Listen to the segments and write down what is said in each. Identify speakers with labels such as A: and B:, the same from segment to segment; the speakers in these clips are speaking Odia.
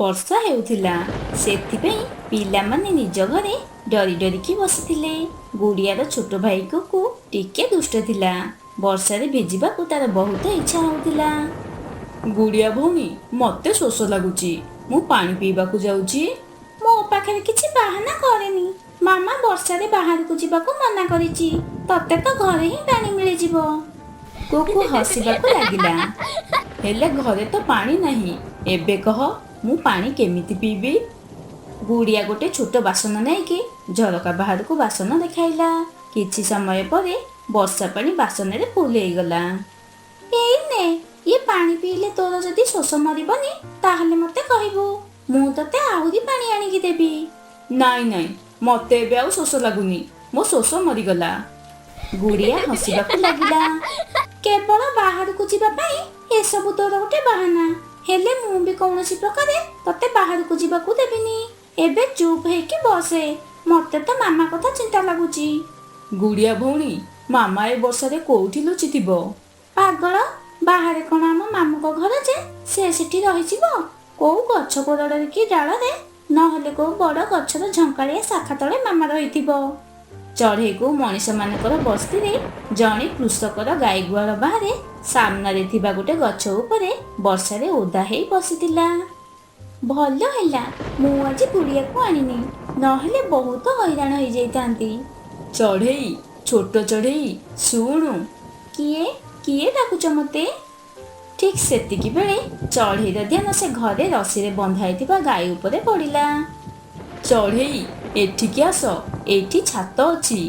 A: ବର୍ଷା ହେଉଥିଲା, ସେଥିପାଇଁ ପିଲାମାନେ ନିଜ ଘରେ ଡରି ଡରିକି ବସିଥିଲେ। ଗୁଡ଼ିଆର ଛୋଟ ଭାଇ କୁକୁ ଟିକେ ଦୁଷ୍ଟ ଥିଲା। ବର୍ଷାରେ ଭିଜିବାକୁ ତାର ବହୁତ ଇଚ୍ଛା ହେଉଥିଲା। ଗୁଡ଼ିଆ ଭଉଣୀ, ମତେ ଶୋଷ ଲାଗୁଛି, ମୁଁ ପାଣି ପିଇବାକୁ ଯାଉଛି। ମୋ ପାଖରେ କିଛି ବାହାନା କରେନି। ମାମା ବର୍ଷାରେ ବାହାରକୁ ଯିବାକୁ ମନା କରିଛି। ତତେ ତ ଘରେ ହିଁ ପାଣି ମିଳିଯିବ। କୁକୁ ହସିବାକୁ ଲାଗିଲା। ହେଲେ ଘରେ ତ ପାଣି ନାହିଁ, ଏବେ କହ ମୁଁ ପାଣି କେମିତି ପିଇବି? ଗୁଡ଼ିଆ ଗୋଟେ ଛୋଟ ବାସନ ନେଇକି ଝରକା ବାହାରକୁ ବାସନ ଦେଖାଇଲା। କିଛି ସମୟ ପରେ ବର୍ଷା ପାଣି ବାସନରେ ଫୁଲ ହେଇଗଲା। ଏଇ ନେ, ଇଏ ପାଣି ପିଇଲେ ତୋର ଯଦି ଶୋଷ ମରିବନି ତାହେଲେ ମତେ କହିବୁ, ମୁଁ ତତେ ଆହୁରି ପାଣି ଆଣିକି ଦେବି। ନାଇଁ ନାଇଁ, ମତେ ଏବେ ଆଉ ଶୋଷ ଲାଗୁନି, ମୋ ଶୋଷ ମରିଗଲା। ଗୁଡ଼ିଆ ହସିବାକୁ ଲାଗିଲା। କେବଳ ବାହାରକୁ ଯିବା ପାଇଁ ଏସବୁ ତୋର ଗୋଟେ ବାହାନା। ହେଲେ ମୁଁ ବି କୌଣସି ପ୍ରକାରେ ତତେ ବାହାରକୁ ଯିବାକୁ ଦେବିନି। ଏବେ ଚୁପ୍ ହେଇକି ବସେ, ମତେ ତ ମାମା କଥା ଚିନ୍ତା ଲାଗୁଛି। ଗୁଡ଼ିଆ ଭଉଣୀ, ମାମା ଏ ବର୍ଷାରେ କୋଉଠି ଲୁଚିଥିବ? ପାଗଳ, ବାହାରେ କଣ ଆମ ମାମୁଙ୍କ ଘର ଯେ ସେ ସେଠି ରହିଯିବ? କୋଉ ଗଛ କୋରଡ଼ରେ କି ଡାଳରେ, ନହେଲେ କୋଉ ବଡ଼ ଗଛର ଝଙ୍କାଳିଆ ଶାଖା ତଳେ ମାମା ରହିଥିବ। ଚଢ଼େଇକୁ ମଣିଷମାନଙ୍କର ବସ୍ତିରେ ଜଣେ କୃଷକର ଗାଈ ଗୁହାଳ ବାହାରେ ସାମ୍ନାରେ ଥିବା ଗୋଟେ ଗଛ ଉପରେ ବର୍ଷାରେ ଓଦା ହେଇ ବସିଥିଲା। ଭଲ ହେଲା ମୁଁ ଆଜି ଗୁଡ଼ିଆକୁ ଆଣିନି, ନହେଲେ ବହୁତ ହଇରାଣ ହେଇଯାଇଥାନ୍ତି। ଚଢ଼େଇ, ଛୋଟ ଚଢ଼େଇ ଶୁଣୁ। କିଏ କିଏ ଡାକୁଛ ମତେ? ଠିକ୍ ସେତିକି ବେଳେ ଚଢ଼େଇର ଧ୍ୟାନ ସେ ଘରେ ରସିରେ ବନ୍ଧା ହେଇଥିବା ଗାଈ ଉପରେ ପଡ଼ିଲା। ଚଢ଼େଇ, ଏଠିକି ଆସ, ଏଇଠି ଛାତ ଅଛି।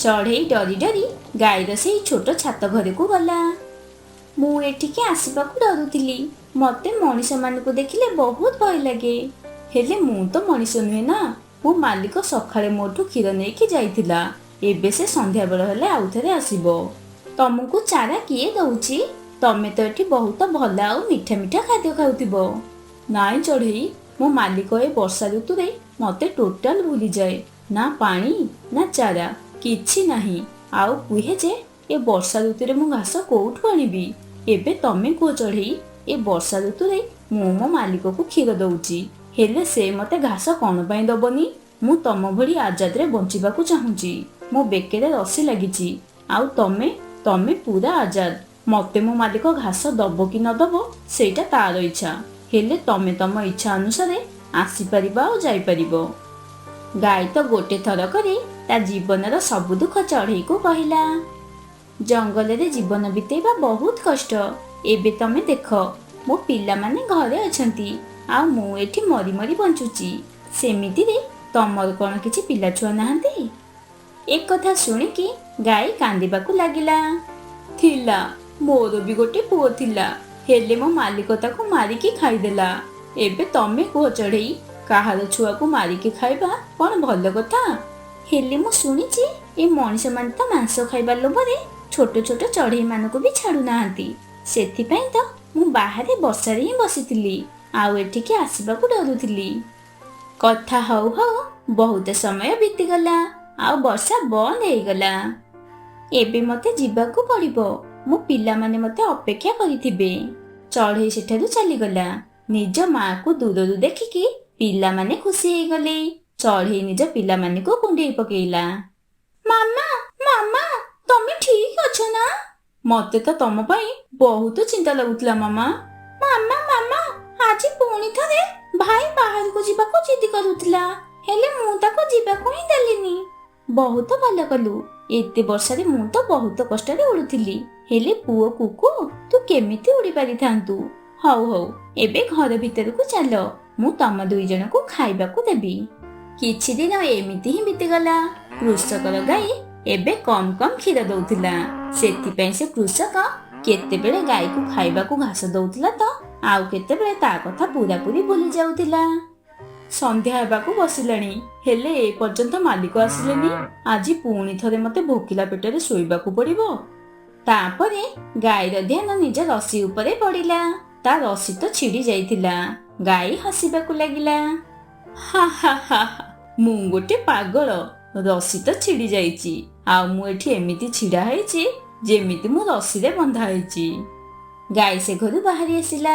A: ଚଢ଼େଇ ଡରି ଡରି ଗାଈର ସେଇ ଛୋଟ ଛାତ ଘରକୁ ଗଲା। ମୁଁ ଏଠିକି ଆସିବାକୁ ଡରୁଥିଲି। ମତେ ମଣିଷମାନଙ୍କୁ ଦେଖିଲେ ବହୁତ ଭୟ ଲାଗେ। ହେଲେ ମୁଁ ତ ମଣିଷ ନୁହେଁ ନା। ମୋ ମାଲିକ ସକାଳେ ମୋଠୁ କ୍ଷୀର ନେଇକି ଯାଇଥିଲା। ଏବେ ସେ ସନ୍ଧ୍ୟାବେଳ ହେଲେ ଆଉଥରେ ଆସିବ। ତମକୁ ଚାରା କିଏ ଦଉଛି? ତମେ ତ ଏଠି ବହୁତ ଭଲ ଆଉ ମିଠା ମିଠା ଖାଦ୍ୟ ଖାଉଥିବ। ନାଇଁ ଚଢ଼େଇ, ମୋ ମାଲିକ ଏ ବର୍ଷା ଋତୁରେ ମତେ ଟୋଟାଲ ଭୁଲିଯାଏ। ନା ପାଣି ନା ଚାରା କିଛି ନାହିଁ, ଆଉ କୁହେ ଯେ ଏ ବର୍ଷା ଋତୁରେ ମୁଁ ଘାସ କୋଉଠୁ ଆଣିବି? ଏବେ ତମେ କୁହ ଚଢ଼େଇ, ଏ ବର୍ଷା ଋତୁରେ ମୁଁ ମୋ ମାଲିକକୁ କ୍ଷୀର ଦଉଛି, ହେଲେ ସେ ମତେ ଘାସ କଣ ପାଇଁ ଦବନି? ମୁଁ ତମ ଭଳି ଆଜାଦରେ ବଞ୍ଚିବାକୁ ଚାହୁଁଛି। ମୋ ବେକରେ ରସି ଲାଗିଛି, ଆଉ ତମେ ତମେ ପୁରା ଆଜାଦ। ମତେ ମୋ ମାଲିକ ଘାସ ଦବ କି ନ ଦବ ସେଇଟା ତାର ଇଚ୍ଛା, ହେଲେ ତମେ ତମ ଇଚ୍ଛା ଅନୁସାରେ ଆସିପାରିବ ଆଉ ଯାଇପାରିବ। ଗାଈ ତ ଗୋଟେ ଥରକରେ ତା ଜୀବନର ସବୁ ଦୁଃଖ ଚଢ଼େଇକୁ କହିଲା। ଜଙ୍ଗଲରେ ଜୀବନ ବିତେଇବା ବହୁତ କଷ୍ଟ। ଏବେ ତମେ ଦେଖ, ମୋ ପିଲାମାନେ ଘରେ ଅଛନ୍ତି, ଆଉ ମୁଁ ଏଠି ମରି ମରି ବଞ୍ଚୁଛି। ସେମିତିରେ ତମର କଣ କିଛି ପିଲାଛୁଆ ନାହାନ୍ତି? ଏକଥା ଶୁଣିକି ଗାଈ କାନ୍ଦିବାକୁ ଲାଗିଲା। ଥିଲା, ମୋର ବି ଗୋଟେ ପୁଅ ଥିଲା, ହେଲେ ମୋ ମାଲିକ ତାକୁ ମାରିକି ଖାଇଦେଲା। ଏବେ ତମେ କୁହ ଚଢ଼େଇ, କାହାର ଛୁଆକୁ ମାରିକି ଖାଇବା କଣ ଭଲ କଥା? ହେଲେ ମୁଁ ଶୁଣିଛି ଏ ମଣିଷମାନେ ତ ମାଂସ ଖାଇବା ଲୋଭରେ ଛୋଟ ଛୋଟ ଚଢ଼େଇ ମାନଙ୍କୁ ବି ଛାଡୁନାହାନ୍ତି। ସେଥିପାଇଁ ତ ମୁଁ ବାହାରେ ବର୍ଷାରେ ହିଁ ବସିଥିଲି, ଆଉ ଏଠିକି ଆସିବାକୁ ଡରୁଥିଲି। କଥା ହଉ ହଉ ବହୁତ ସମୟ ବିତିଗଲା, ଆଉ ବର୍ଷା ବନ୍ଦ ହେଇଗଲା। ଏବେ ମତେ ଯିବାକୁ ପଡ଼ିବ, ମୋ ପିଲାମାନେ ମତେ ଅପେକ୍ଷା କରିଥିବେ। ଚଢ଼େଇ ସେଠାରୁ ଚାଲିଗଲା। ନିଜ ମାଆକୁ ଦୂରରୁ ଦେଖିକି ପିଲାମାନେ ଖୁସି ହେଇଗଲେ। ଚଢ଼େଇ ନିଜ ପିଲାମାନଙ୍କୁ କୁଣ୍ଡେଇ ପକେଇଲା। ମାମା, ମାମା, ତମେ ଠିକ ଅଛ ନା? ମତେ ତ ତମ ପାଇଁ ବହୁତ ଚିନ୍ତା ଲାଗୁଥିଲା ମାମା। ମାମା, ମାମା, ଆଜି ପୁଣି ଥରେ ଭାଇ ବାହାରକୁ ଯିବାକୁ ଜିଦି କରୁଥିଲା, ହେଲେ ମୁଁ ତାକୁ ଯିବାକୁ ହିଁ ଦେଲିନି। ବହୁତ ଭଲ କଲୁ। ଏତେ ବର୍ଷାରେ ମୁଁ ତ ବହୁତ କଷ୍ଟରେ ଉଡୁଥିଲି, ହେଲେ ପୁଅ କୁକୁ ତୁ କେମିତି ଉଡି ପାରିଥାନ୍ତୁ। ହଉ ହଉ, ଏବେ ଘର ଭିତରକୁ ଚାଲ, ମୁଁ ତମ ଦୁଇ ଜଣଙ୍କୁ ଖାଇବାକୁ ଦେବି। କିଛି ଦିନ ଏମିତି ହିଁ ବିତିଗଲା। କୃଷକର ଗାଈ ଏବେ କମ୍ କମ୍ କ୍ଷୀର ଦଉଥିଲା। ସେଥିପାଇଁ ସେ କୃଷକ କେତେବେଳେ ଗାଈକୁ ଖାଇବାକୁ ଘାସ ଦଉଥିଲା ତ ଆଉ କେତେବେଳେ ତା କଥା ପୁରାପୁରି ଭୁଲି ଯାଉଥିଲା। ସନ୍ଧ୍ୟା ହେବାକୁ ବସିଲାଣି, ହେଲେ ଏ ପର୍ଯ୍ୟନ୍ତ ମାଲିକ ଆସିଲେନି। ଆଜି ପୁଣି ଥରେ ମତେ ଭୋକିଲା ପେଟରେ ଶୋଇବାକୁ ପଡିବ। ତାପରେ ଗାଈର ଧ୍ୟାନ ନିଜ ରସି ଉପରେ ପଡିଲା। ତା ରସି ତ ଛିଡି ଯାଇଥିଲା। ଗାଈ ହସିବାକୁ ଲାଗିଲା। ହା ହା ହା, ମୁଁ ଗୋଟେ ପାଗଳ। ରସି ତ ଛିଡି ଯାଇଛି, ଆଉ ମୁଁ ଏଠି ଏମିତି ଛିଡା ହେଇଛି ଯେମିତି ମୁଁ ରସିରେ ବନ୍ଧା ହେଇଛି। ଗାଈ ସେ ଘରୁ ବାହାରି ଆସିଲା,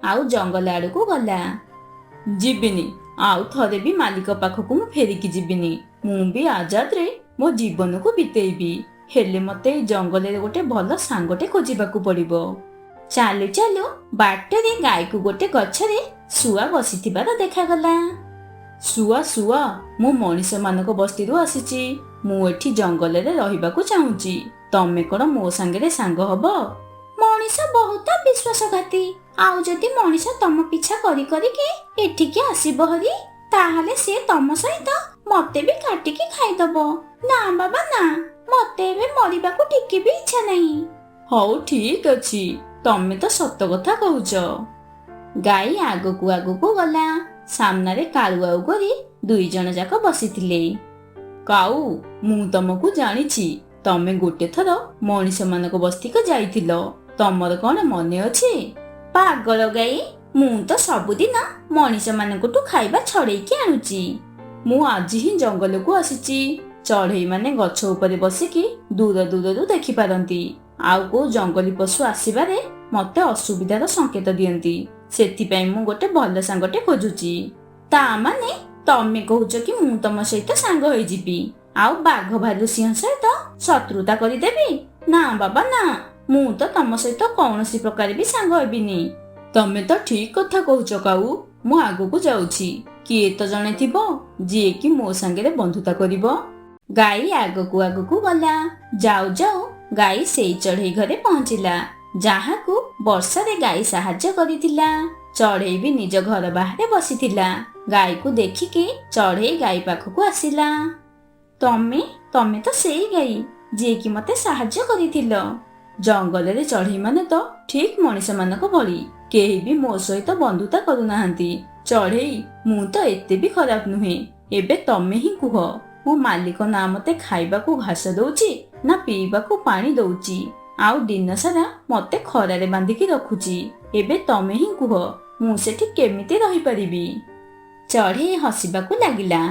A: ଆଉ ଜଙ୍ଗଲ ଆଡକୁ ଗଲା। ଯିବିନି। ଆଉ ଥରେ ବି ମାଲିକ ପାଖକୁ ମୁଁ ଫେରିକି ଯିବିନି। ମୁଁ ବି ଆଜାଦରେ ମୋ ଜୀବନକୁ ବିତେଇବି। ହେଲେ ମତେ ଏଇ ଜଙ୍ଗଲରେ ଗୋଟେ ଭଲ ସାଙ୍ଗଟେ ଖୋଜିବାକୁ ପଡିବ। ଚାଲୁ ଚାଲୁ ବାଟରେ ଗାଈକୁ ଗୋଟେ ଗଛରେ ଶୁଆ ବସିଥିବାର ଦେଖାଗଲା। ଶୁଆ ଶୁଆ, ମୁଁ ମଣିଷ ମାନଙ୍କ ବସ୍ତିରୁ ଆସିଛି। ମୁଁ ଏଠି ଜଙ୍ଗଲରେ ରହିବାକୁ ଚାହୁଁଛି। ତମେ କଣ ମୋ ସାଙ୍ଗରେ ସାଙ୍ଗ ହବ? ମଣିଷ ବହୁତ ବିଶ୍ୱାସଘାତୀ। ଆଉ ଯଦି ମଣିଷ ତମ ପିଛା କରି କରିକି ଏଠିକି ଆସିବ ହରି, ତାହେଲେ ସେ ତମ ସହିତ ମତେ ବି କାଟିକି ଖାଇଦବ। ନା ବାବା ନା, ମତେ ଏବେ ମରିବାକୁ ଟିକେ ବି ଇଚ୍ଛା ନାହିଁ। ହଉ ଠିକ ଅଛି, ତମେ ତ ସତ କଥା କହୁଛ। ଗାଈ ଆଗକୁ ଆଗକୁ ଗଲା। ସାମ୍ନାରେ କାଉ ଆଉ ଗୋରି ଦୁଇ ଜଣ ଯାକ ବସିଥିଲେ। କାଉ, ମୁଁ ତମକୁ ଜାଣିଛି। ତମେ ଗୋଟେ ଥର ମଣିଷ ମାନଙ୍କ ବସ୍ତିକୁ ଯାଇଥିଲ। ତମର କଣ ମନେ ଅଛି? ପାଗଳ ଗାଈ, ମୁଁ ତ ସବୁଦିନ ମଣିଷ ମାନଙ୍କଠୁ ଖାଇବା ଛଡେଇକି ଆଣୁଛି। ମୁଁ ଆଜି ହିଁ ଜଙ୍ଗଲକୁ ଆସିଛି। ଚଢେଇ ମାନେ ଗଛ ଉପରେ ବସିକି ଦୂର ଦୂରରୁ ଦେଖିପାରନ୍ତି। ଆଉ କୋଉ ଜଙ୍ଗଲୀ ପଶୁ ଆସିବାରେ ମତେ ଅସୁବିଧାର ସଂକେତ ଦିଅନ୍ତି। ସେଥିପାଇଁ ମୁଁ ଗୋଟେ ଭଲ ସାଙ୍ଗଟେ ଖୋଜୁଛି। ତା ମାନେ ତମେ କହୁଛ କି ମୁଁ ତମ ସହିତ ସାଙ୍ଗ ହେଇଯିବି, ଆଉ ବାଘ ଭାଲୁ ସିଂହ ସହିତ ଶତ୍ରୁତା କରିଦେବି? ନା ବାବା ନା, ମୁଁ ତ ତମ ସହିତ କୌଣସି ପ୍ରକାର ବି ସାଙ୍ଗ ହେବିନି। ତମେ ତ ଠିକ କଥା କହୁଛ କାଉ। ମୁଁ ଆଗକୁ ଯାଉଛି। କିଏ ତ ଜଣେ ଥିବ ଯିଏ କି ମୋ ସାଙ୍ଗରେ ବନ୍ଧୁତା କରିବ। ଗାଈ ଆଗକୁ ଆଗକୁ ଗଲା। ଯାଉ ଯାଉ ଗାଈ ସେଇ ଚଢେଇ ଘରେ ପହଞ୍ଚିଲା, ଯାହାକୁ ବର୍ଷାରେ ଗାଈ ସାହାଯ୍ୟ କରିଥିଲା। ଚଢେଇ ବି ନିଜ ଘର ବାହାରେ ବସିଥିଲା। ଗାଈକୁ ଦେଖିକି ଚଢେଇ ଗାଈ ପାଖକୁ ଆସିଲା। ତମେ ତମେ ତ ସେଇ ଗାଈ ଯିଏକି ମତେ ସାହାଯ୍ୟ କରିଥିଲ। ଜଙ୍ଗଲରେ ଚଢେଇ ମାନେ ତ ଠିକ ମଣିଷ ମାନଙ୍କ ଭଳି କେହି ବି ମୋ ସହିତ ବନ୍ଧୁତା କରୁନାହାନ୍ତି। ଚଢେଇ, ମୁଁ ତ ଏତେ ବି ଖରାପ ନୁହେଁ। ଏବେ ତମେ ହିଁ କୁହ, ମୋ ମାଲିକ ନା ମତେ ଖାଇବାକୁ ଘାସ ଦଉଛି, ନା ପିଇବାକୁ ପାଣି ଦଉଛି, ଆଉ ଦିନ ସାରା ମତେ ଖରାରେ ବାନ୍ଧିକି ରଖୁଛି। ଏବେ ତମେ ହିଁ କୁହ, ମୁଁ ସେଠି କେମିତି ରହିପାରିବି? ଚଢେଇ ହସିବାକୁ ଲାଗିଲା।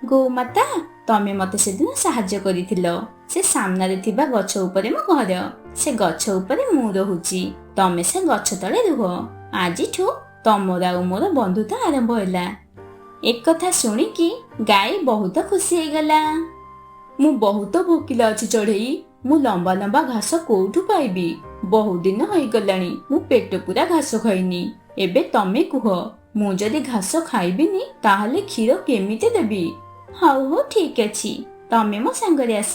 A: ଗୋମାତା, ତମେ ମତେ ସେଦିନ ସାହାଯ୍ୟ କରିଥିଲ। ସେ ସାମ୍ନାରେ ଥିବା ଗଛ ଉପରେ ମୋ ଘର। ସେ ଗଛ ଉପରେ ମୁଁ ରହୁଛି। ତମେ ସେ ଗଛ ତଳେ ରୁହ। ଆଜିଠୁ ତମର ଆଉ ମୋର ବନ୍ଧୁତା ଆରମ୍ଭ ହେଲା। ଏକଥା ଶୁଣିକି ଗାଈ ବହୁତ ଖୁସି ହେଇଗଲା। ମୁଁ ବହୁତ ଭୋକିଲା ଅଛି ଚଢେଇ। ମୁଁ ଲମ୍ବା ଲମ୍ବା ଘାସ କୋଉଠୁ ପାଇବି? ବହୁ ଦିନ ହେଇଗଲାଣି ମୁଁ ପେଟ ପୁରା ଘାସ ଖାଇନି। ଏବେ ତମେ କୁହ, ମୁଁ ଯଦି ଘାସ ଖାଇବିନି ତାହେଲେ କ୍ଷୀର କେମିତି ଦେବି? ହଉ ହଉ ଠିକ ଅଛି, ତମେ ମୋ ସାଙ୍ଗରେ ଆସ।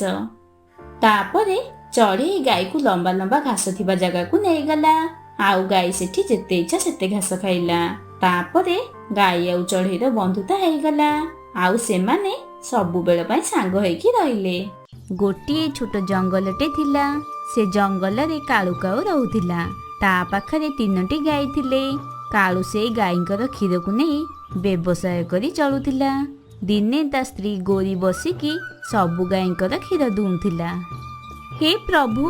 A: ତାପରେ ଚଢେଇ ଗାଈକୁ ଲମ୍ବା ଲମ୍ବା ଘାସ ଥିବା ଜାଗାକୁ ନେଇଗଲା। ଆଉ ଗାଈ ସେଠି ଯେତେ ଇଚ୍ଛା ସେତେ ଘାସ ଖାଇଲା। ତାପରେ ଗାଈ ଆଉ ଚଢେଇର ବନ୍ଧୁତା ହେଇଗଲା। ଆଉ ସେମାନେ ସବୁବେଳ ପାଇଁ ସାଙ୍ଗ ହେଇକି ରହିଲେ। ଗୋଟିଏ ଛୋଟ ଜଙ୍ଗଲଟେ ଥିଲା। ସେ ଜଙ୍ଗଲରେ କାଳୁ କାଉ ରହୁଥିଲା। ତା ପାଖରେ 3ଟି ଗାଈ ଥିଲେ। କାଳୁ ସେଇ ଗାଈଙ୍କର କ୍ଷୀରକୁ ନେଇ ବ୍ୟବସାୟ କରି ଚଳୁଥିଲା। ଦିନେ ତା ସ୍ତ୍ରୀ ଗୋରି ବସିକି ସବୁ ଗାଈଙ୍କର କ୍ଷୀର ଦୁହୁଁଥିଲା। ହେ ପ୍ରଭୁ,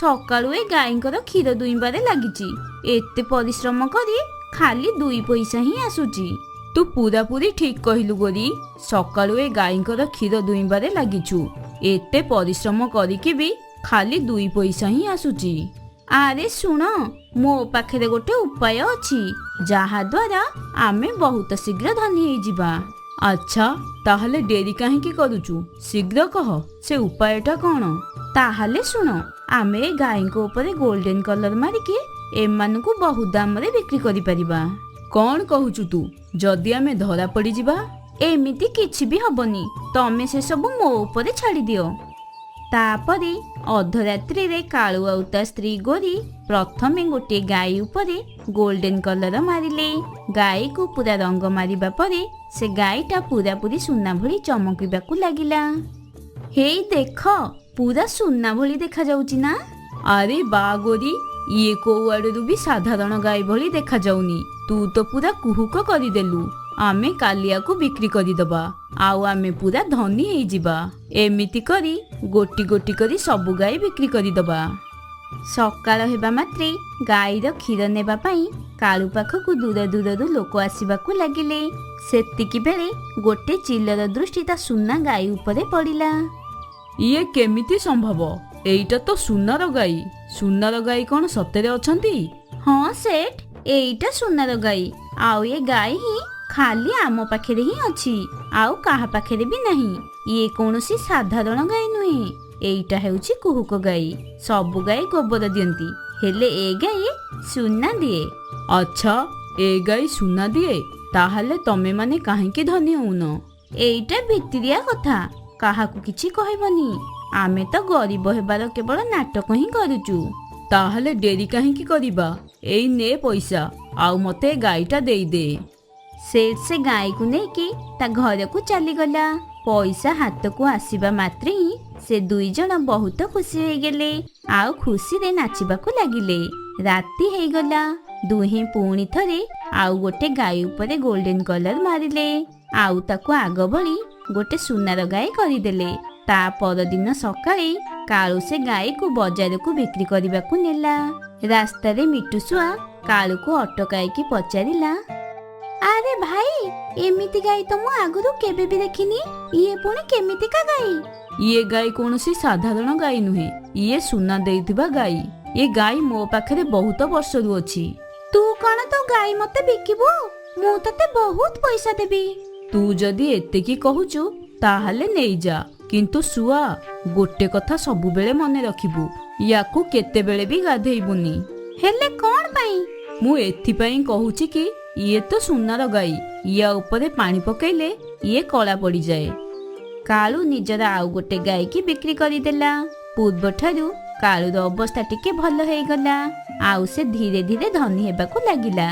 A: ସକାଳୁ ଏ ଗାଈଙ୍କର କ୍ଷୀର ଦୁଇଁବାରେ ଲାଗିଛି। ଏତେ ପରିଶ୍ରମ କରି ଖାଲି 2 ପଇସା ହିଁ ଆସୁଛି। ତୁ ପୁରାପୁରି ଠିକ କହିଲୁ ଗୋରି। ସକାଳୁ ଏ ଗାଈଙ୍କର କ୍ଷୀର ଦୁଇଁବାରେ ଲାଗିଛୁ। ଏତେ ପରିଶ୍ରମ କରିକି ବି ଖାଲି 2 ପଇସା ହିଁ ଆସୁଛି। ଆରେ ଶୁଣ, ମୋ ପାଖରେ ଗୋଟେ ଉପାୟ ଅଛି, ଯାହା ଦ୍ୱାରା ଆମେ ବହୁତ ଶୀଘ୍ର ଧନୀ ହେଇଯିବା। ଆଚ୍ଛା, ତାହେଲେ ଡେରି କାହିଁକି କରୁଛୁ? ଶୀଘ୍ର କହ, ସେ ଉପାୟଟା କଣ? ତାହେଲେ ଶୁଣ, ଆମେ ଗାଈଙ୍କ ଉପରେ ଗୋଲ୍ଡେନ କଲର ମାରିକି ଏମାନଙ୍କୁ ବହୁ ଦାମରେ ବିକ୍ରି କରିପାରିବା। କଣ କହୁଛୁ ତୁ? ଯଦି ଆମେ ଧରା ପଡିଯିବା? ଏମିତି କିଛି ବି ହବନି। ତମେ ସେ ସବୁ ମୋ ଉପରେ ଛାଡିଦିଅ। ତାପରେ ଅର୍ଦ୍ଧରାତ୍ରିରେ କାଳୁ ଆଉ ତା ସ୍ତ୍ରୀ ଗୋରି ପ୍ରଥମେ ଗୋଟିଏ ଗାଈ ଉପରେ ଗୋଲ୍ଡେନ କଲର ମାରିଲେ। ଗାଈକୁ ପୁରା ରଙ୍ଗ ମାରିବା ପରେ ସେ ଗାଈଟା ପୁରାପୁରି ସୁନା ଭଳି ଚମକିବାକୁ ଲାଗିଲା। ହେଇ ଦେଖ, ପୁରା ସୁନା ଭଳି ଦେଖାଯାଉଛି ନା? ଆରେ ବା ଗୋରି, ଇଏ କୋଉ ଆଡରୁ ବି ସାଧାରଣ ଗାଈ ଭଳି ଦେଖାଯାଉନି। ତୁ ତ ପୁରା କୁହୁକ କରିଦେଲୁ। ଆମେ କାଲିଆକୁ ବିକ୍ରି କରିଦବା, ଆଉ ଆମେ ପୁରା ଧନୀ ହେଇଯିବା। ଏମିତି କରି ଗୋଟି ଗୋଟି କରି ସବୁ ଗାଈ ବିକ୍ରି କରିଦବା। ସକାଳ ହେବା ମାତ୍ରେ ଗାଈର କ୍ଷୀର ନେବା ପାଇଁ କାଳୁ ପାଖକୁ ଦୂର ଦୂରରୁ ଲୋକ ଆସିବାକୁ ଲାଗିଲେ। ସେତିକି ବେଳେ ଗୋଟେ ଚିଲର ଦୃଷ୍ଟି ତା ସୁନା ଗାଈ ଉପରେ ପଡ଼ିଲା। ଇଏ କେମିତି ସମ୍ଭବ? ଏଇଟା ତ ସୁନାର ଗାଈ। ସୁନାର ଗାଈ କଣ ସତରେ ଅଛନ୍ତି? ହଁ ସେଠ, ଏଇଟା ସୁନାର ଗାଈ। ଆଉ ଏ ଗାଈ ହିଁ ଖାଲି ଆମ ପାଖରେ ହିଁ ଅଛି, ଆଉ କାହା ପାଖରେ ବି ନାହିଁ। ଇଏ କୌଣସି ସାଧାରଣ ଗାଈ ନୁହେଁ, ଏଇଟା ହେଉଛି କୁହୁକ ଗାଈ। ସବୁ ଗାଈ ଗୋବର ଦିଅନ୍ତି, ହେଲେ ଏ ଗାଈ ସୁନା ଦିଏ।
B: ଆଚ୍ଛା, ଏ ଗାଈ ସୁନା ଦିଏ? ତାହେଲେ ତମେ ମାନେ କାହିଁକି ଧନୀ ହଉନ?
A: ଏଇଟା ଭିତିରିଆ କଥା, କାହାକୁ କିଛି କହିବନି। ଆମେ ତ ଗରିବ ହେବାର କେବଳ ନାଟକ ହିଁ କରୁଛୁ।
B: ତାହେଲେ ଡେରି କାହିଁକି କରିବା? ଏଇ ନେ ପଇସା, ଆଉ ମତେ ଗାଈଟା ଦେଇଦେ।
A: ସେଠ ସେ ଗାଈକୁ ନେଇକି ତା ଘରକୁ ଚାଲିଗଲା। ପଇସା ହାତକୁ ଆସିବା ମାତ୍ରେ ହିଁ ସେ ଦୁଇ ଜଣ ବହୁତ ଖୁସି ହେଇଗଲେ, ଆଉ ଖୁସିରେ ନାଚିବାକୁ ଲାଗିଲେ। ରାତି ହେଇଗଲା। ଦୁହେଁ ପୁଣି ଥରେ ଆଉ ଗୋଟେ ଗାଈ ଉପରେ ଗୋଲ୍ଡେନ କଲର ମାରିଲେ, ଆଉ ତାକୁ ଆଗ ଭଳି ଗୋଟେ ସୁନାର ଗାଈ କରିଦେଲେ। ତା ପରଦିନ ସକାଳେ କାଳୁ ସେ ଗାଈକୁ ବଜାରକୁ ବିକ୍ରି କରିବାକୁ ନେଲା। ରାସ୍ତାରେ ମିଟୁଶୁଆ କାଳୁକୁ ଅଟକାଇକି ପଚାରିଲା, ଆରେ ଭାଇ, ଏମିତି ଗାଈ ତ ମୁଁ ଆଗରୁ କେବେ ବି ଦେଖିନି। ଇଏ ପୁଣି କେମିତିକା ଗାଈ?
B: ଇଏ ଗାଈ କୌଣସି ସାଧାରଣ ଗାଈ ନୁହେଁ, ଇଏ ସୁନା ଦେଇଥିବା ଗାଈ। ଏ ଗାଈ ମୋ ପାଖରେ ବହୁତ ବର୍ଷରୁ ଅଛି।
A: ତୁ କଣ ତୋ ଗାଈ ମତେ ବିକିବୁ? ମୁଁ ତତେ ବହୁତ ପଇସା ଦେବି।
B: ତୁ ଯଦି ଏତିକି କହୁଛୁ ତାହେଲେ ନେଇଯା, କିନ୍ତୁ ଶୁଆ, ଗୋଟେ କଥା ସବୁବେଳେ ମନେ ରଖିବୁ, ୟାକୁ କେତେବେଳେ ବି ଗାଧେଇବୁନି।
A: ହେଲେ କଣ ପାଇଁ?
B: ମୁଁ ଏଥିପାଇଁ କହୁଛି କି ଇଏ ତ ସୁନାର ଗାଈ, ୟା ଉପରେ ପାଣି ପକେଇଲେ ଇଏ କଳା ପଡିଯାଏ।
A: କାଳୁ ନିଜର ଆଉ ଗୋଟେ ଗାଈକି ବିକ୍ରି କରିଦେଲା। ପୂର୍ବଠାରୁ କାଳୁର ଅବସ୍ଥା ଟିକେ ଭଲ ହେଇଗଲା, ଆଉ ସେ ଧୀରେ ଧୀରେ ଧନୀ ହେବାକୁ ଲାଗିଲା।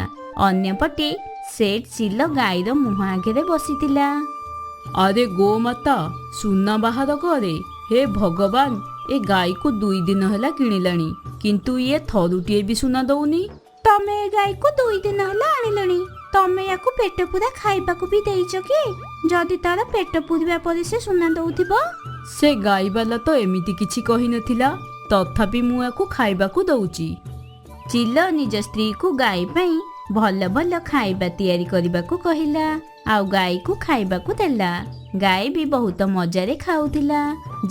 A: ଅନ୍ୟପଟେ ସେଠ ଚିଲ ଗାଈର ମୁହଁ ଆଗରେ ବସିଥିଲା।
B: ଆରେ ଗୋମାତା, ସୁନା ବାହାର କରେ। ହେ ଭଗବାନ, ଏ ଗାଈକୁ 2 ଦିନ ହେଲା କିଣିଲାଣି, କିନ୍ତୁ ଇଏ ଥରୁଟିଏ ବି ସୁନା ଦଉନି।
A: ତମେ ଏ ଗାଈକୁ 2 ଦିନ ହେଲା ଆଣିଲଣି, ତମେ ୟାକୁ ପେଟ ପୁରା ଖାଇବାକୁ ବି ଦେଇଛ କି? ଯଦି ତାର ପେଟ ପୁରିବା ପରେ ସେ ସୁନା ଦଉଥିବ।
B: ସେ ଗାଈବାଲା ତ ଏମିତି କିଛି କହିନଥିଲା, ତଥାପି ମୁଁ ୟାକୁ ଖାଇବାକୁ ଦଉଛି।
A: ଚିଲ ନିଜ ସ୍ତ୍ରୀକୁ ଗାଈ ପାଇଁ ଭଲ ଭଲ ଖାଇବା ତିଆରି କରିବାକୁ କହିଲା, ଆଉ ଗାଈକୁ ଖାଇବାକୁ ଦେଲା। ଗାଈ ବି ବହୁତ ମଜାରେ ଖାଉଥିଲା,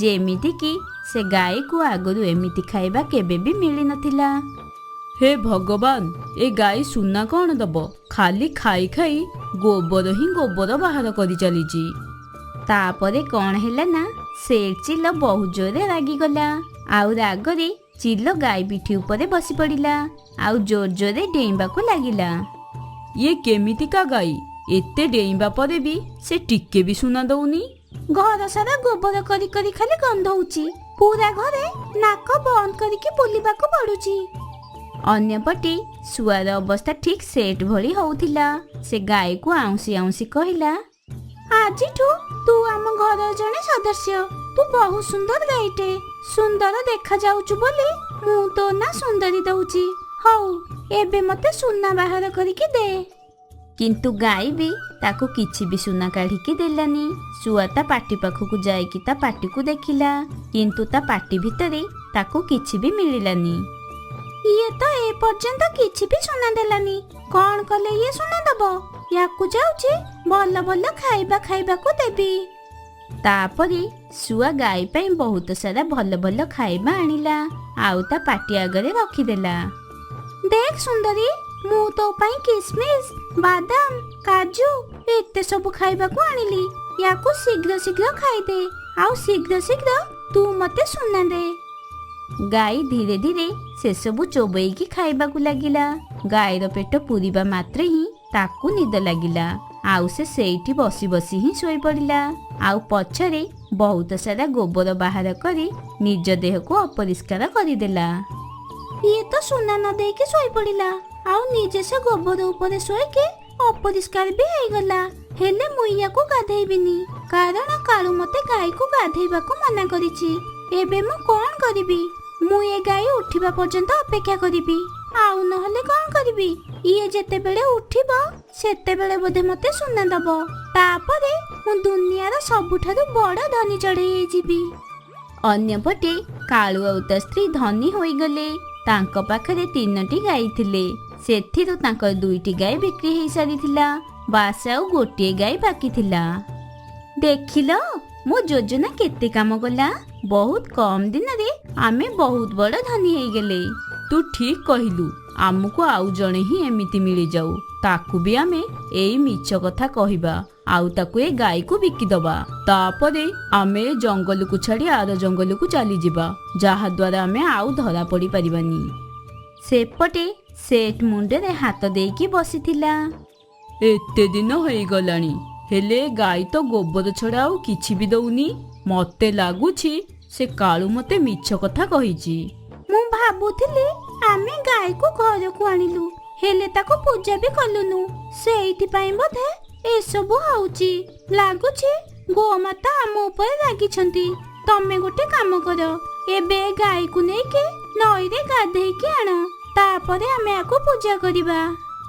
A: ଯେମିତିକି ସେ ଗାଈକୁ ଆଗରୁ ଏମିତି ଖାଇବା କେବେ ବି ମିଳିନଥିଲା।
B: ହେ ଭଗବାନ, ଏ ଗାଈ ସୁନା କଣ ଦବ? ଖାଲି ଖାଇ ଖାଇ ଗୋବର ହିଁ ଗୋବର ବାହାର କରି ଚାଲିଛି।
A: ତାପରେ କଣ ହେଲା ନା, ସେଠ ଚିଲ ବହୁତ ଜୋରରେ ରାଗିଗଲା, ଆଉ ରାଗରେ ଚିଲ ଗାଈ ପିଠି ଉପରେ ବସି ପଡିଲା, ଆଉ ଜୋର ଜୋରରେ ଡେଇଁବାକୁ ଲାଗିଲା।
B: ଇଏ କେମିତିକା ଗାଈ? ଏତେ ଡେଇଁବା ପରେ ବି ସେ ଟିକେ ବି ସୁନା ଦଉନି।
A: ଘର ସାରା ଗୋବର କରି କରି ଖାଲି ଗନ୍ଧଉଛି, ପୁରା ଘରେ ନାକ ବନ୍ଦ କରିକି ବୁଲିବାକୁ ପଡୁଛି। ଅନ୍ୟପଟେ ଶୁଆର ଅବସ୍ଥା ଠିକ ସେଟ ଭଳି ହଉଥିଲା। ସେ ଗାଈକୁ ଆଉଁସି ଆଉଁସି କହିଲା, ଆଜିଠୁ ତୁ ଆମ ଘରର ଜଣେ ସଦସ୍ୟ। ତୁ ବହୁତ ସୁନ୍ଦର ଗାଈଟେ, ସୁନ୍ଦର ଦେଖାଯାଉଛୁ ବୋଲି ମୁଁ ତୋ ନା ସୁନ୍ଦରୀ ଦଉଛି। ହଉ, ଏବେ ମତେ ସୁନା ବାହାର କରିକି ଦେ। କିନ୍ତୁ ଗାଈ ବି ତାକୁ କିଛି ବି ସୁନା କାଢିକି ଦେଲାନି। ଶୁଆ ତା ପାଟି ପାଖକୁ ଯାଇକି ତା ପାଟିକୁ ଦେଖିଲା, କିନ୍ତୁ ତା ପାଟି ଭିତରେ ତାକୁ କିଛି ବି ମିଳିଲାନି। ଇଏ ତ ଏ ପର୍ଯ୍ୟନ୍ତ କିଛି ବି ସୁନା ଦେଲାନି, କଣ କଲେ ଇଏ ସୁନା ଦବ? ୟାକୁ ଯାଉଛି ଭଲ ଭଲ ଖାଇବା ଖାଇବାକୁ ଦେବି। ତାପରେ ଶୁଆ ଗାଈ ପାଇଁ ବହୁତ ସାରା ଭଲ ଭଲ ଖାଇବା ଆଣିଲା, ଆଉ ତା ପାଟି ଆଗରେ ରଖିଦେଲା। ଦେଖ ସୁନ୍ଦରୀ, ମୁଁ ତୋ ପାଇଁ କିସମିସ, ବାଦାମ, କାଜୁ ଏତେ ସବୁ ଖାଇବାକୁ ଆଣିଲି। ୟାକୁ ଶୀଘ୍ର ଶୀଘ୍ର ଖାଇଦେ, ଆଉ ଶୀଘ୍ର ଶୀଘ୍ର ତୁ ମତେ ସୁନା ଦେ। ଗାଈ ଧୀରେ ଧୀରେ ସେସବୁ ଚୋବେଇକି ଖାଇବାକୁ ଲାଗିଲା। ଗାଈର ପେଟ ପୁରିବା ମାତ୍ରେ ହିଁ ତାକୁ ନିଦ ଲାଗିଲା, ଆଉ ସେ ସେଇଠି ବସି ବସି ହିଁ ଶୋଇପଡ଼ିଲା, ଆଉ ପଛରେ ବହୁତ ସାରା ଗୋବର ବାହାର କରି ନିଜ ଦେହକୁ ଅପରିଷ୍କାର କରିଦେଲା। ଇଏ ତ ସୁନା ନ ଦେଇକି ଶୋଇପଡ଼ିଲା, ଆଉ ନିଜେ ସେ ଗୋବର ଉପରେ ଶୋଇକି ଅପରିଷ୍କାର ବି ହେଇଗଲା। ହେଲେ ମୁଁ ୟାକୁ ଗାଧେଇବିନି, କାରଣ କାଳୁ ମତେ ଗାଈକୁ ଗାଧେଇବାକୁ ମନା କରିଛି। ଏବେ ମୁଁ କଣ କରିବି? ମୁଁ ଏ ଗାଈ ଉଠିବା ପର୍ଯ୍ୟନ୍ତ ଅପେକ୍ଷା କରିବି, ଆଉ ନହେଲେ କଣ କରିବି? ଇଏ ଯେତେବେଳେ ଉଠିବ ସେତେବେଳେ ବୋଧେ ମତେ ସୁନା ଦବ, ତାପରେ ମୁଁ ଦୁନିଆର ସବୁଠାରୁ ବଡ ଧନୀ ଚଢେଇ ହେଇଯିବି। ଅନ୍ୟପଟେ କାଳୁ ଆଉ ତା ସ୍ତ୍ରୀ ଧନୀ ହୋଇଗଲେ। ତାଙ୍କ ପାଖରେ 3ଟି ଗାଈ ଥିଲେ, ସେଥିରୁ ତାଙ୍କର 2ଟି ଗାଈ ବିକ୍ରି ହେଇସାରିଥିଲା, ବାସ୍ ଆଉ ଗୋଟିଏ ଗାଈ ବାକି ଥିଲା। ଦେଖିଲ, ମୋ ଯୋଜନା କେତେ କାମ କଲା। ବହୁତ କମ ଦିନରେ ଆମେ ବହୁତ ବଡ ଧନୀ ହେଇଗଲେ।
B: ତୁ ଠିକ କହିଲୁ, ଆମକୁ ଆଉ ଜଣେ ହିଁ ଏମିତି ମିଳିଯାଉ। ତାକୁ ବି ଆମେ ଏଇ ମିଛ କଥା କହିବା ଆଉ ତାକୁ ଏ ଗାଈକୁ ବିକିଦବା। ତାପରେ ଆମେ ଏ ଜଙ୍ଗଲକୁ ଛାଡି ଆର ଜଙ୍ଗଲକୁ ଚାଲିଯିବା, ଯାହା ଦ୍ୱାରା ଆମେ ଆଉ ଧରା ପଡି ପାରିବାନି।
A: ସେପଟେ ସେठ ମୁଣ୍ଡରେ ହାତ ଦେଇକି ବସିଥିଲା।
B: ଏତେ ଦିନ ହେଇଗଲାଣି, ହେଲେ ଗାଈ ତ ଗୋବର ଛଡା ଆଉ କିଛି ବି ଦଉନି। ମତେ ଲାଗୁଛି ସେ କାଳୁ ମତେ ମିଛ କଥା କହିଛି।
A: ମୁଁ ଭାବୁଥିଲି ଆମେ ଗାଈକୁ ଘରକୁ ଆଣିଲୁ, ହେଲେ ତାକୁ ପୂଜା ବି କଲୁନୁ, ସେଇଥିପାଇଁ ବୋଧେ ଏସବୁ ହଉଛି। ଲାଗୁଛି ଗୋମାତା ଆମ ଉପରେ ରାଗିଛନ୍ତି। ତମେ ଗୋଟେ କାମ କର, ଏବେ ଗାଈକୁ ନେଇକି ନଈରେ ଗାଧେଇକି ଆଣ, ତାପରେ ଆମେ ଆକୁ ପୂଜା କରିବା।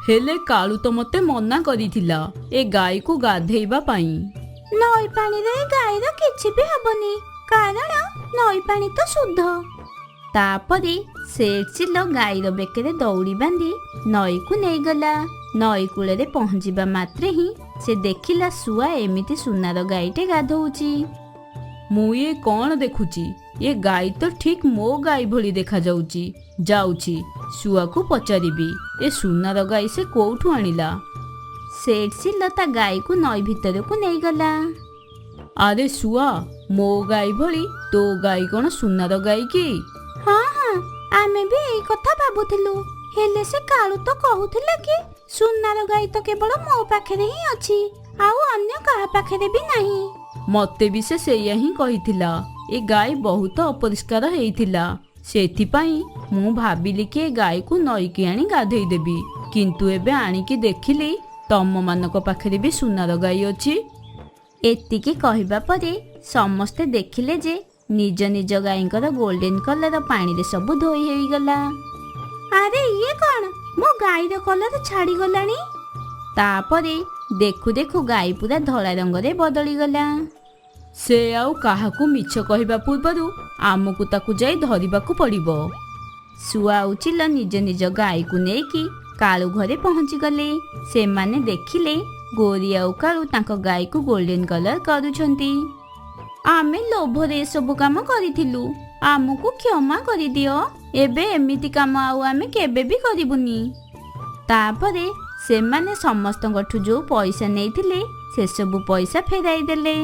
B: ହେଲେ କାଳୁ ତ ମତେ ମନା କରିଥିଲା ଏ ଗାଈକୁ ଗାଧେଇବା ପାଇଁ।
A: ନଈ ପାଣିରେ ଗାଈର କିଛି ବି ହବନି, କାରଣ ନଈ ପାଣି ତ ଶୁଦ୍ଧ। ତାପରେ ସେଠ ଚିଲ ଗାଈର ବେକରେ ଦଉଡ଼ି ବାନ୍ଧି ନଈକୁ ନେଇଗଲା। ନଈ କୂଳରେ ପହଞ୍ଚିବା ମାତ୍ରେ ହିଁ ସେ ଦେଖିଲା ଶୁଆ ଏମିତି ସୁନାର ଗାଈଟେ ଗାଧଉଛି।
B: ମୁଁ ଏ କଣ ଦେଖୁଛି, ଏ ଗାଈ ତ ଠିକ ମୋ ଗାଈ ଭଳି ଦେଖାଯାଉଛି। ଯାଉଛି ଶୁଆକୁ ପଚାରିବି ଏ ସୁନାର ଗାଈ ସେ କୋଉଠୁ ଆଣିଲା।
A: ସେଠ ଚିଲ ତା ଗାଈକୁ ନଈ ଭିତରକୁ ନେଇଗଲା।
B: ଆରେ ଶୁଆ, ମୋ ଗାଈ ଭଳି ତୋ ଗାଈ କଣ ସୁନାର ଗାଈ କି?
A: ହଁ ହଁ, ଆମେ ବି ଏଇ କଥା ଭାବୁଥିଲୁ, ହେଲେ ସେ କାଳୁ ତ କହୁଥିଲା କି ସୁନାର ଗାଈ ତ କେବଳ ମୋ ପାଖରେ ହିଁ ଅଛି, ଆଉ ଅନ୍ୟ କାହା ପାଖରେ ବି ନାହିଁ।
B: ମତେ ବି ସେ ସେଇଆ ହିଁ କହିଥିଲା। ଏ ଗାଈ ବହୁତ ଅପରିଷ୍କାର ହେଇଥିଲା, ସେଥିପାଇଁ ମୁଁ ଭାବିଲି କି ଏ ଗାଈକୁ ନଈକି ଆଣି ଗାଧେଇ ଦେବି। କିନ୍ତୁ ଏବେ ଆଣିକି ଦେଖିଲି ତମମାନଙ୍କ ପାଖରେ ବି ସୁନାର ଗାଈ ଅଛି।
A: ଏତିକି କହିବା ପରେ ସମସ୍ତେ ଦେଖିଲେ ଯେ ନିଜ ନିଜ ଗାଈଙ୍କର ଗୋଲ୍ଡେନ କଲର ପାଣିରେ ସବୁ ଧୋଇ ହେଇଗଲା। ଆରେ ଇଏ କଣ, ମୋ ଗାଈର କଲର ଛାଡିଗଲାଣି। ତାପରେ ଦେଖୁ ଦେଖୁ ଗାଈ ପୁରା ଧଳା ରଙ୍ଗରେ ବଦଳିଗଲା।
B: ସେ ଆଉ କାହାକୁ ମିଛ କହିବା ପୂର୍ବରୁ ଆମକୁ ତାକୁ ଯାଇ ଧରିବାକୁ ପଡିବ।
A: ଶୁଆ ଆଉ ଚିଲ ନିଜ ନିଜ ଗାଈକୁ ନେଇକି କାଳୁ ଘରେ ପହଞ୍ଚିଗଲେ। ସେମାନେ ଦେଖିଲେ ଗୋରି ଆଉ କାଳୁ ତାଙ୍କ ଗାଈକୁ ଗୋଲ୍ଡେନ କଲର କରୁଛନ୍ତି। ଆମେ ଲୋଭରେ ଏସବୁ କାମ କରିଥିଲୁ, ଆମକୁ କ୍ଷମା କରିଦିଅ, ଏବେ ଏମିତି କାମ ଆଉ ଆମେ କେବେ ବି କରିବୁନି। ତାପରେ ସେମାନେ ସମସ୍ତଙ୍କଠୁ ଯୋଉ ପଇସା ନେଇଥିଲେ ସେସବୁ ପଇସା ଫେରାଇ ଦେଲେ।